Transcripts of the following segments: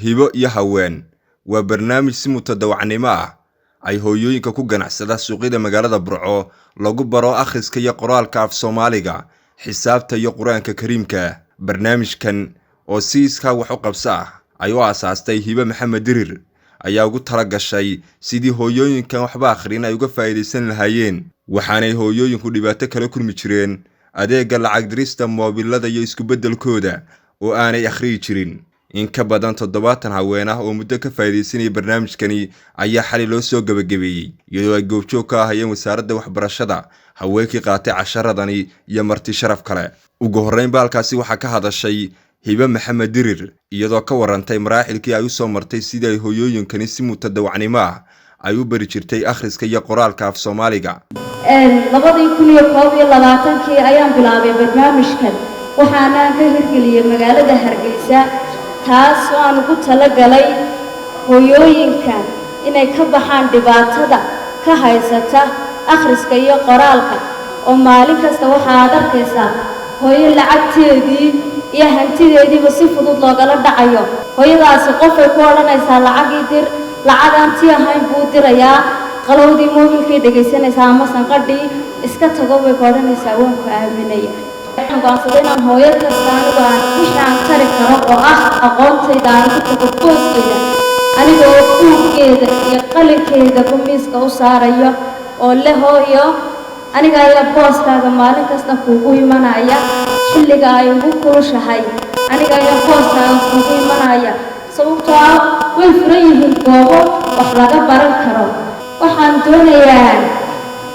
hibo iyo haween waa barnaamij si mutadawacnimo ah ay hooyooyinka ku ganacsada suuqyada magaalada Burco lagu baro akhriska iyo qoraalka af Soomaaliga xisaabta iyo Quraanka Kariimka. barnaamijkan oo siiska wax u qabsa ay u aasaastay Hibo Maxamed Dirir ayaa ugu tala gashay sidii hooyooyinkan waxba akhrin ay uga faa'iideysan lahaayeen, waxaanay hooyooyinku dhibaato kala kulmi jireen adeega lacag dirista moobilada iyo isku beddelkooda oo aanay akhriyi jirin. in ka badan 70 haween ah oo muddo ka faa'iideysanay barnaamijkani ayaa xali loo soo gabagabeeyay iyadoo ay goobjoog ka ahayeen wasaaradda waxbarashada, haweenkii qaatay casharadani iyo marti sharaf kale. ugu horreyn baalkaasi waxaa ka hadashay Hibo Maxamed Dirir iyadoo ka warantay maraaxilkii ay u soo martay sidii ay hooyooyinkani si mutadawacnimo ah ay u bari jirtay akhriska iyo qoraalka af Soomaaliga. 2021 ayaan bilaabay barnaamijkan waxaana ka hirgeliyay magaalada Hargeysa, taas oo aan ugu talagalay hooyooyinka inay ka baxaan dhibaatada ka haysata akhriska iyo qoraalka oo maalin kasta waxaad arkaysaa hooyo lacagteedii iyo hantideediiba si fudud loogala dhacayo. hooyadaasi qof ay ku odhanaysaa lacag dir, lacag aan tii ahayn buu dirayaa, qalowdii moobilkay dhegaysanaysaa ama sanqadhii iska tago bay ku odhanaysaa waan ku aaminaya. waxaan go'aansaday inaan hooyo kasta anigu aan wixii aan tari karo oo ah aqoontayda aan ku tago booskeeda anigoo buuggeeda iyo qalinkeeda miiska u saarayo oo leh hooyo aniga ayaa booskaaga maalin kasta kuugu imanaya, xilliga ay ugu kulushahay aniga ayaa booskaaga kuugu imanaya, sababtoo ah way furan yihiin goobo wax laga baran karo. waxaan doonayaa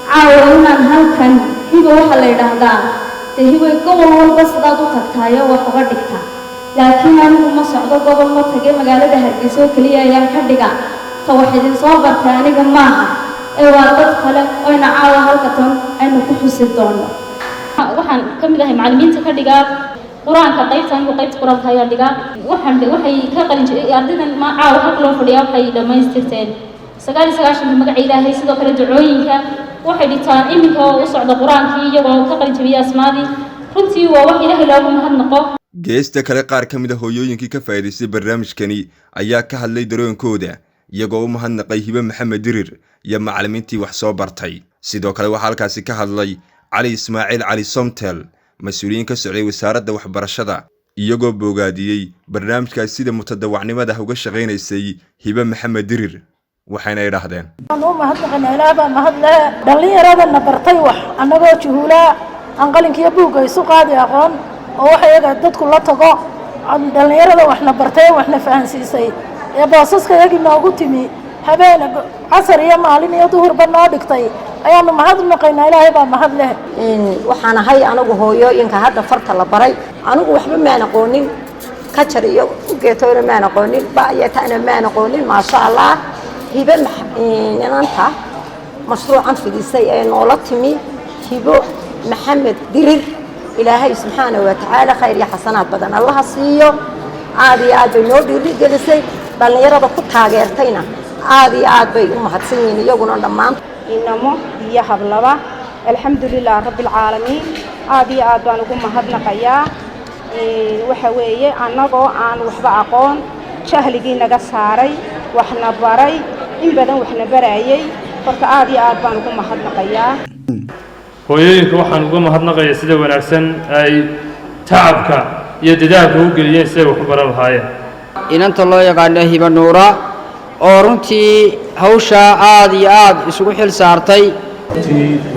caawa inaan halkan hibo waxa la yidhaahdaa hibo gobol walba sidaad u tagtaayo wax uga dhigtaa, laakiin anigu ma socdo gobol ma tagay magaalada Hargeysa oo kaliya ayaan ka dhigaa ta wax idin soo bartay aniga maaha ee waa dad kale oo ina caawa halkan aynu ku xusi doono. waxaan ka mid ahay macallimiinta ka dhigaa quraanka qaybta quraanka ayaa dhigaa. waxay ka qalin ardaydan ma caawa halka loo fadhiyaa waxay dhamaystirteen 99 magaca Ilaahay, sidoo kale ducooyinka waxay dhigtaan iminka oo u socda quraankii iyagoo ka qalin jabiyay asmaadii. runtii waa wax Ilaahay loogu mahadnaqo. geesta kale qaar ka mid ah hooyooyinkii ka faa'iideystay barnaamijkani ayaa ka hadlay dareenkooda iyagoo u mahadnaqay Hibo Maxamed Dirir iyo macallimiintii wax soo bartay. sidoo kale waxaa halkaasi ka hadlay Cali Ismaaciil Cali Somtel, mas'uuliyiin ka socday wasaaradda waxbarashada, iyagoo bogaadiyay barnaamijkaas sida mutadawacnimada uga shaqeynaysay Hibo Maxamed Dirir. waxayna yiraahdeen anuu mahadnaqan ilaaba mahadle dhalinyarada nabartay wax anagoo juhula aan qalinkiyo buugga isu qaadi aqoon oo waxayaga dadku la tago dhalinyarada wax nabartay waxna fahansiisay ee boosaska yagi noogu timi habeen casar iyo maalin iyo duhurba noo dhigtay ayaanu mahadnaqaynaa. ilaahay baa mahad leh. waxaan ahay anigu hooyooyinka hadda farta la baray anigu waxba ma aqoonin, ka jar iyo geetoona ma aqoonin, baayatana ma aqoonin. ma sha Allah Hibo inanta mashruucan fidisay ee noola timi Hibo Maxamed Dirir, ilaahay subxaanahu wa ta'ala khayr iyo xasanaad badan Allah siiyo. aad iyo aad bay noo dhiirigelisay, dhalinyarada ku taageertayna aad iyo aad bay u mahadsan yihiin iyaguna dhammaan. inamo iyo hablaba alxamdulillaah rabbil caalamiin aad iyo aad baan ugu mahadnaqayaa. waxa weeye annagoo aan waxba aqoon jahligii naga saaray waxna baray in badan waxna barayay, horta aad iyo aad baan ugu mahadnaqayaa. hooyooyinka waxaan uga mahadnaqayaa sida wanaagsan ay tacabka iyo dadaalka u geliyeen si ay wax u baran lahaayeen. inanta loo yaqaan Hibo Nuura oo runtii hawsha aad iyo aad isugu xil saartay.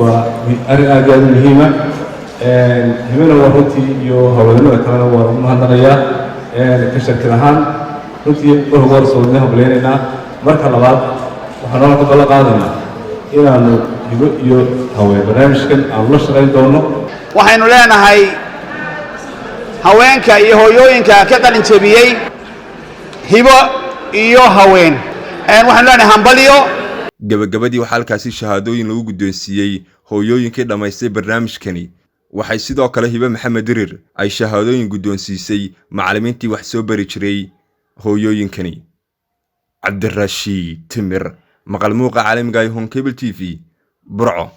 waa arrin aad iyo aad muhiim ah. hibana waa runtii iyo haweenada kalena waa u mahadnaqayaa ka shirkad ahaan runtii wuxuu war soo hableynaa. marka labaad waxaan ka bala qaadana inaanu Hibo iyo haween barnaamijkan aan la shaqeyn doono. waxaynu leenahay haweenka iyo hooyooyinka ka qalin jabiyay Hibo iyo haween waxaan leenahay hambaliyo. gabagabadii waxaa halkaasi shahaadooyin lagu guddoonsiiyey hooyooyinkii dhamaystay barnaamijkani. waxay sidoo kale Hibo Maxamed Dirir ay shahaadooyin guddoonsiisay macallimiintii wax soo bari jiray hooyooyinkani. Cabdirashiid Timir, maqal muuqa caalamiga ee Home Cable TV, Burco.